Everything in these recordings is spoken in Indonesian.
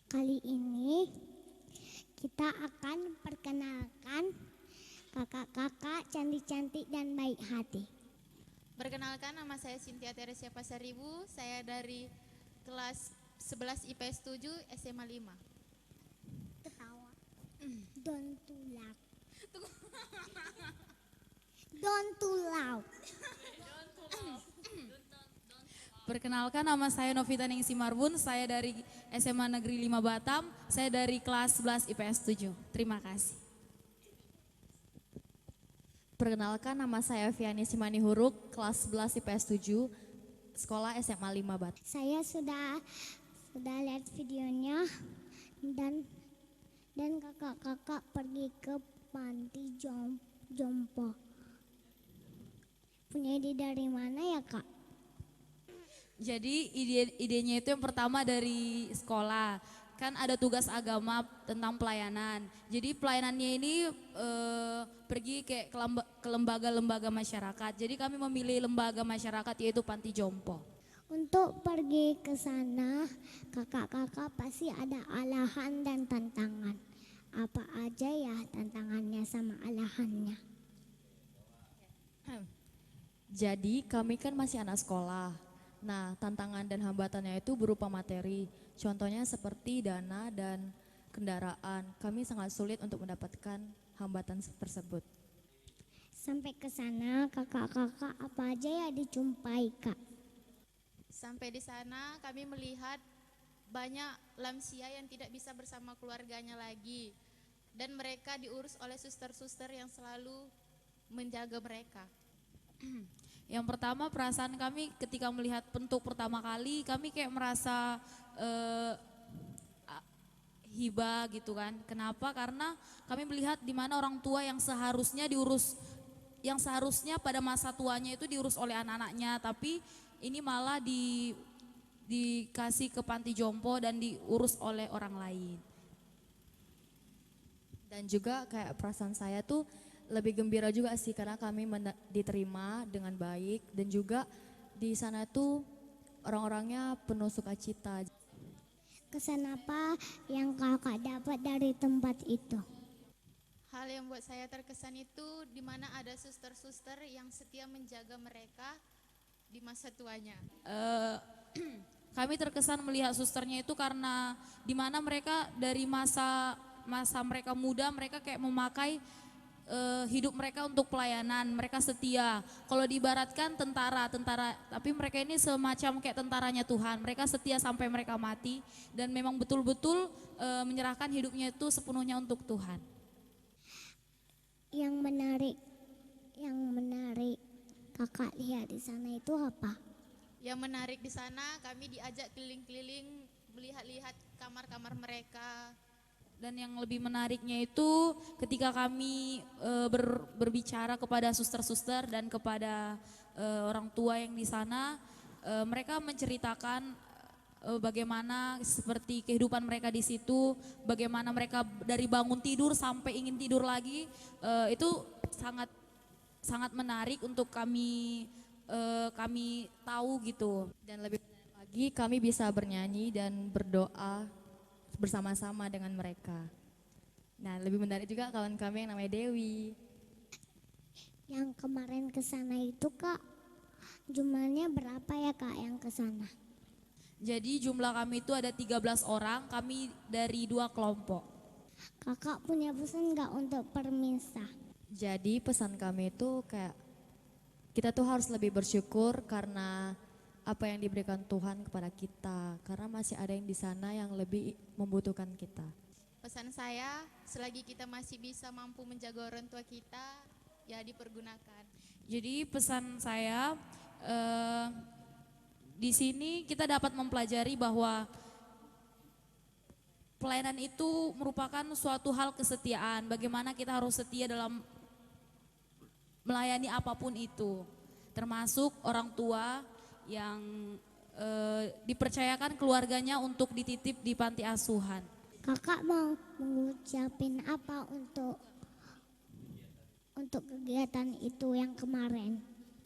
Kali ini kita akan perkenalkan kakak-kakak cantik-cantik dan baik hati. Perkenalkan, nama saya Cynthia Teresia Pasaribu. Saya dari kelas 11 IPS 7 SMA 5. Ketawa. Don't too loud. Don't too loud. Perkenalkan, nama saya Novita Ningsi Marbun, saya dari SMA Negeri 5 Batam, saya dari kelas 11 IPS 7. Terima kasih. Perkenalkan, nama saya Viani Simani Huruk, kelas 11 IPS 7, sekolah SMA 5 Batam. Saya sudah lihat videonya dan kakak-kakak pergi ke panti jompo. Punya ide dari mana ya, Kak? Jadi idenya itu yang pertama dari sekolah, kan ada tugas agama tentang pelayanan. Jadi pelayanannya ini pergi ke lembaga-lembaga masyarakat. Jadi kami memilih lembaga masyarakat yaitu Panti Jompo. Untuk pergi ke sana, kakak-kakak pasti ada alahan dan tantangan. Apa aja ya tantangannya sama alahannya? Jadi kami kan masih anak sekolah. Nah, tantangan dan hambatannya itu berupa materi. Contohnya seperti dana dan kendaraan. Kami sangat sulit untuk mendapatkan hambatan tersebut. Sampai ke sana, kakak-kakak apa aja ya dijumpai, Kak? Sampai di sana kami melihat banyak lansia yang tidak bisa bersama keluarganya lagi. Dan mereka diurus oleh suster-suster yang selalu menjaga mereka. Yang pertama, perasaan kami ketika melihat bentuk pertama kali, kami kayak merasa hibah gitu kan. Kenapa? Karena kami melihat di mana orang tua yang seharusnya pada masa tuanya itu diurus oleh anak-anaknya, tapi ini malah dikasih ke panti jompo dan diurus oleh orang lain. Dan juga kayak perasaan saya tuh lebih gembira juga sih karena kami diterima dengan baik dan juga di sana tuh orang-orangnya penuh sukacita. Kesan apa yang kakak dapat dari tempat itu? Hal yang buat saya terkesan itu di mana ada suster-suster yang setia menjaga mereka di masa tuanya. Kami terkesan melihat susternya itu karena di mana mereka dari masa mereka muda, mereka kayak memakai hidup mereka untuk pelayanan, mereka setia. Kalau diibaratkan tentara, tapi mereka ini semacam kayak tentaranya Tuhan. Mereka setia sampai mereka mati dan memang betul-betul menyerahkan hidupnya itu sepenuhnya untuk Tuhan. Yang menarik kakak lihat di sana itu apa? Yang menarik di sana kami diajak keliling-keliling melihat-lihat kamar-kamar mereka. Dan yang lebih menariknya itu ketika kami berbicara kepada suster-suster dan kepada orang tua yang di sana, mereka menceritakan bagaimana seperti kehidupan mereka di situ, bagaimana mereka dari bangun tidur sampai ingin tidur lagi, itu sangat menarik untuk kami tahu gitu. Dan lebih menarik lagi kami bisa bernyanyi dan berdoa bersama-sama dengan mereka. Nah, lebih menarik juga kawan kami yang namanya Dewi. Yang kemarin ke sana itu, Kak, jumlahnya berapa ya, Kak, yang ke sana? Jadi jumlah kami itu ada 13 orang, kami dari 2 kelompok. Kakak punya pesan nggak untuk permisa? Jadi pesan kami itu kayak kita tuh harus lebih bersyukur karena apa yang diberikan Tuhan kepada kita, karena masih ada yang di sana yang lebih membutuhkan kita. Pesan saya, selagi kita masih bisa mampu menjaga orang tua kita, ya dipergunakan. Jadi pesan saya di sini kita dapat mempelajari bahwa pelayanan itu merupakan suatu hal kesetiaan. Bagaimana kita harus setia dalam melayani apapun itu, termasuk orang tua yang dipercayakan keluarganya untuk dititip di panti asuhan. Kakak mau mengucapin apa untuk kegiatan itu yang kemarin?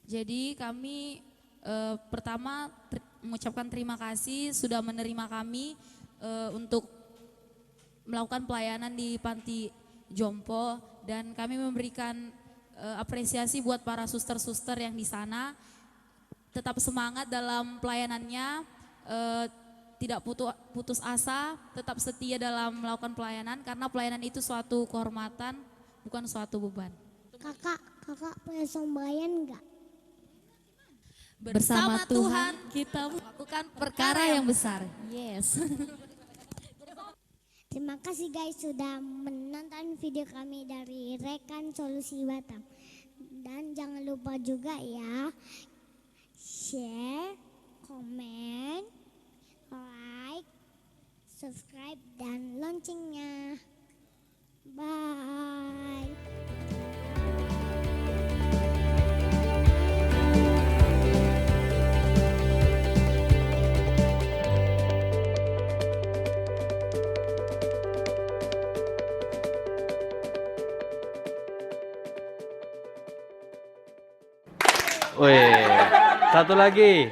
Jadi kami pertama mengucapkan terima kasih sudah menerima kami untuk melakukan pelayanan di panti jompo dan kami memberikan apresiasi buat para suster-suster yang di sana. Tetap semangat dalam pelayanannya, tidak putus asa, tetap setia dalam melakukan pelayanan karena pelayanan itu suatu kehormatan, bukan suatu beban. Kakak punya sembahyang enggak? Bersama Tuhan kita melakukan perkara yang besar. Yes. Terima kasih guys sudah menonton video kami dari Rekan Solusi Batam. Dan jangan lupa juga ya, share, komen, like, subscribe, dan loncengnya. Bye. Wih, satu lagi.